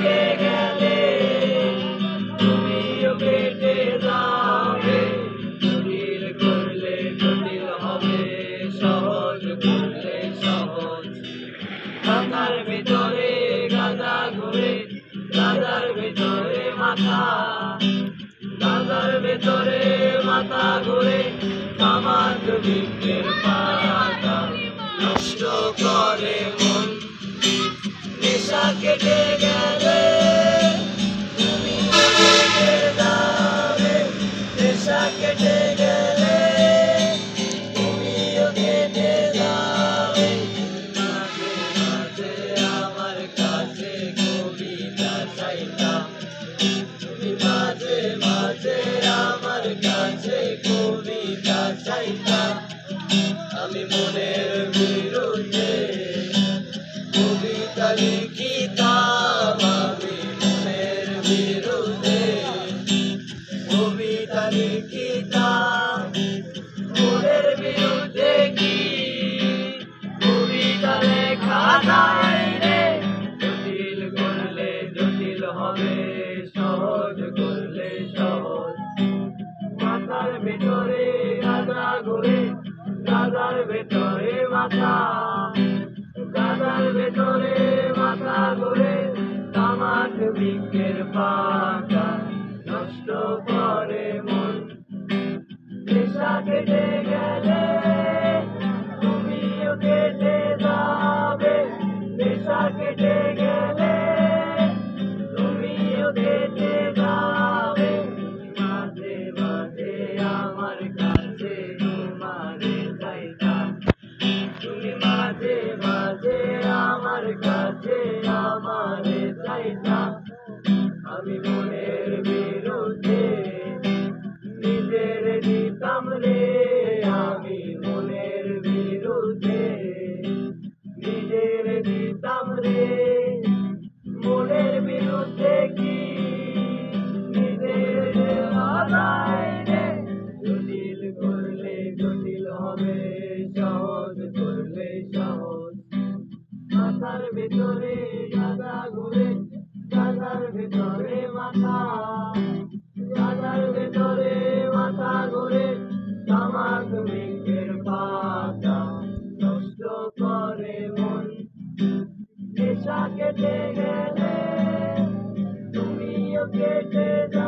থেকে গেলে তুমিও কেটে যাবে। জটিল করলে জটিল হবে, সহজ করলে সহজ। মাথার ভিতরে গাদা ঘুরে, গাদার ভিতরে মাথা, গাদার ভিতরে মাথা ঘুরে। সমাজ বৃক্ষের পাতা নষ্ট করে মন। নেশা কেটে গেলে তুমি কেটে যাবে। নেশা কেটে গেলে তুমিও কেটে যাবে। মাঝে মাঝে আমার কাছে কবিতা চাইতা, তুমি মাঝে মাঝে আমার কাছে কবিতা চাইতা। আমি মনের বিরুদ্ধে কবিতা লিখিতাম, আমি মনের বিরুদ্ধে কবিতা লিখিতাম। মনের বিরুদ্ধে কি কবিতা লেখা যায় রে? জটিল করলে জটিল হবে, সহজ করলে সহজ। মাথার ভেতরে গাদা ঘুরে, গাদার ভেতরে মাথা, গাদার ভেতরে মাথা ঘুরে। তামাক বৃক্ষের পাতা নষ্ট করে মন। নেশা কেটে গেলে তুমিও কেটে যাবে। নেশা কেটে গেলে তুমিও কেটে যাবে। মাঝে মাঝে আমার কাছে তোমারে চাইতা, তুমি মাঝে মাঝে আমার কাছে আমারে চাইতা। আমি মনের বিরুদ্ধে নিজের দিতাম রে, আমি মনের বিরুদ্ধে নিজের দিতাম রে। মনের বিরুদ্ধে কি নিজের দেওয়া যায় রে? জটিল করলে জটিল হবে, সহজ করলে সহজ। মাথার ভেতরে গাদা ঘুরে, গাদার ভেতরে মাথা, গাদার ভেতরে মাথা ঘুরে। তামাক বৃক্ষের পাতা নষ্ট করে মন। নেশা কেটে গেলে তুমিও কেটে যাবে।